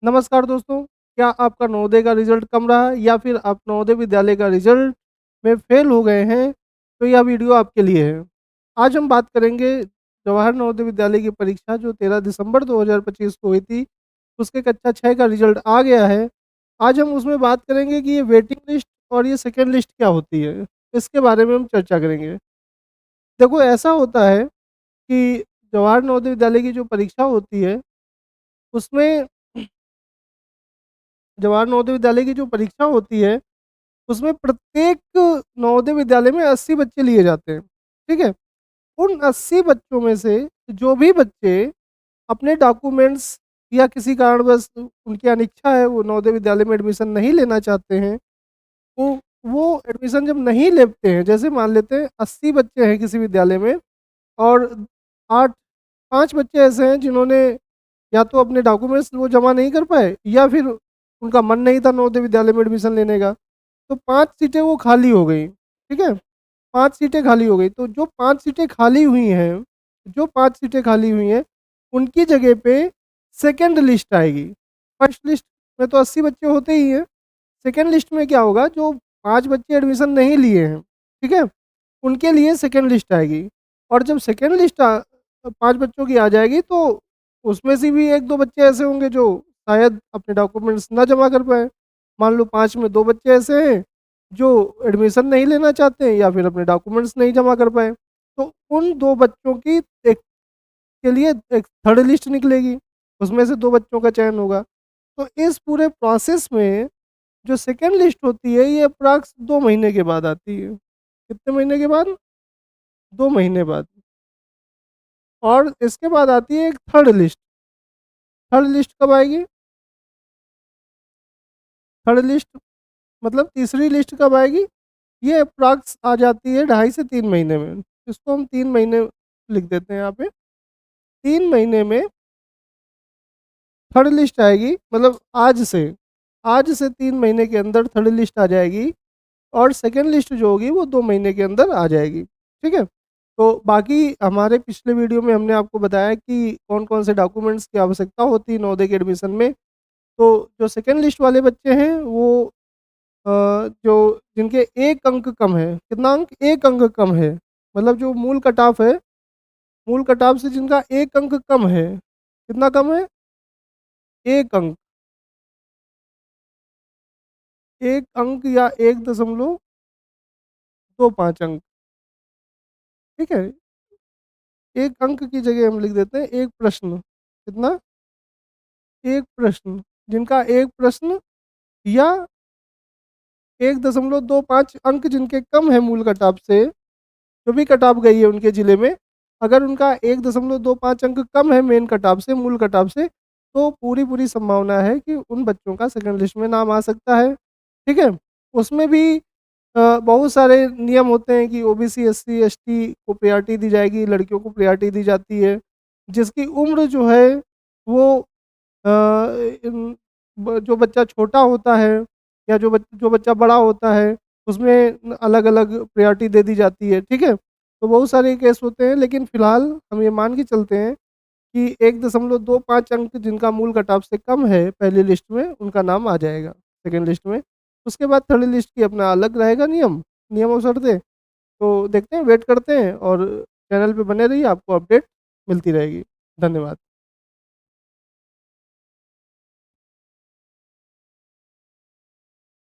नमस्कार दोस्तों, क्या आपका नवोदय का रिज़ल्ट कम रहा है या फिर आप नवोदय विद्यालय का रिज़ल्ट में फ़ेल हो गए हैं? तो यह वीडियो आपके लिए है। आज हम बात करेंगे जवाहर नवोदय विद्यालय की परीक्षा जो 13 दिसंबर 2025 को हुई थी, उसके कक्षा 6 का रिज़ल्ट आ गया है। आज हम उसमें बात करेंगे कि ये वेटिंग लिस्ट और ये सेकंड लिस्ट क्या होती है? इसके बारे में हम चर्चा करेंगे। देखो ऐसा होता है कि जवाहर नवोदय विद्यालय की जो परीक्षा होती है, उसमें जवाहर नवोदय विद्यालय की जो परीक्षा होती है, उसमें प्रत्येक नवोदय विद्यालय में 80 बच्चे लिए जाते हैं, ठीक है? उन 80 बच्चों में से जो भी बच्चे अपने डॉक्यूमेंट्स या किसी कारणवश उनकी अनिच्छा है, वो नवोदय विद्यालय में एडमिशन नहीं लेना चाहते हैं, तो वो एडमिशन जब नहीं लेते हैं, जैसे मान लेते हैं 80 बच्चे हैं किसी विद्यालय में और 8 5 बच्चे ऐसे हैं जिन्होंने या तो अपने डॉक्यूमेंट्स वो जमा नहीं कर पाए या फिर उनका मन नहीं था नवोदय विद्यालय में एडमिशन लेने का। तो 5 सीटें वो खाली हो गई, ठीक है? 5 सीटें खाली हो गई, तो जो 5 सीटें खाली हुई हैं, जो 5 सीटें खाली हुई हैं, उनकी जगह पे सेकंड लिस्ट आएगी। फर्स्ट लिस्ट में तो 80 बच्चे होते ही हैं, सेकंड लिस्ट में क्या होगा जो 5 बच्चे एडमिशन नहीं लिए हैं, ठीक है? उनके लिए सेकंड लिस्ट आएगी और जब सेकंड लिस्ट 5 बच्चों की आ जाएगी तो उसमें से भी 1-2 बच्चे ऐसे होंगे जो शायद अपने डॉक्यूमेंट्स ना जमा कर पाएँ। मान लो 5 में 2 बच्चे ऐसे हैं जो एडमिशन नहीं लेना चाहते हैं या फिर अपने डॉक्यूमेंट्स नहीं जमा कर पाए। तो उन 2 बच्चों की एक के लिए एक थर्ड लिस्ट निकलेगी, उसमें से 2 बच्चों का चयन होगा। तो इस पूरे प्रोसेस में जो सेकंड लिस्ट होती है ये अप्रॉक्स 2 महीने के बाद आती है। कितने महीने के बाद? 2 महीने बाद। और इसके बाद आती है एक थर्ड लिस्ट। थर्ड लिस्ट कब आएगी? थर्ड लिस्ट मतलब तीसरी लिस्ट कब आएगी? ये अप्रॉक्स आ जाती है 2.5 से 3 महीने में। इसको हम 3 महीने लिख देते हैं यहाँ पे। 3 महीने में थर्ड लिस्ट आएगी मतलब आज से 3 महीने के अंदर थर्ड लिस्ट आ जाएगी और सेकंड लिस्ट जो होगी वो 2 महीने के अंदर आ जाएगी। ठीक है? तो बाकी हमारे पिछले वीडियो में हमने आपको बताया कि कौन-कौन से डॉक्यूमेंट्स की आवश्यकता होती है नवोदय के एडमिशन में। तो जो सेकंड लिस्ट वाले बच्चे हैं वो जो जिनके 1 अंक कम है, कितना अंक? 1 अंक कम है। मतलब जो मूल कट ऑफ है, मूल कट ऑफ से जिनका 1 अंक कम है, कितना कम है? 1 अंक, 1 अंक या 1.25 अंक, ठीक है? 1 अंक की जगह हम लिख देते हैं 1 प्रश्न। कितना? 1 प्रश्न। जिनका 1 प्रश्न या 1.25 अंक जिनके कम है मूल कट ऑफ से, जो भी कट ऑफ गई है उनके ज़िले में, अगर उनका 1.25 अंक कम है मेन कट ऑफ से, मूल कट ऑफ से, तो पूरी-पूरी संभावना है कि उन बच्चों का सेकंड लिस्ट में नाम आ सकता है। ठीक है? उसमें भी बहुत सारे नियम होते हैं कि ओबीसी, एससी, एसटी को प्रायोरिटी दी जाएगी, लड़कियों को प्रायोरिटी दी जाती है। जिसकी उम्र जो है वो अ, इन जो बच्चा छोटा होता है या जो बच्चा बड़ा होता है, उसमें अलग-अलग प्रायोरिटी दे दी जाती है, ठीक है? तो बहुत सारे केस होते हैं, लेकिन फ़िलहाल हम ये मान के चलते हैं कि 1.25 अंक जिनका मूल कट ऑफ से कम है पहली लिस्ट में, उनका नाम आ जाएगा सेकंड लिस्ट में। उसके बाद थर्ड लिस्ट की अपना अलग रहेगा नियम और शर्तें। तो देखते हैं, वेट करते हैं और चैनल पे बने रहिए, आपको अपडेट मिलती रहेगी। धन्यवाद।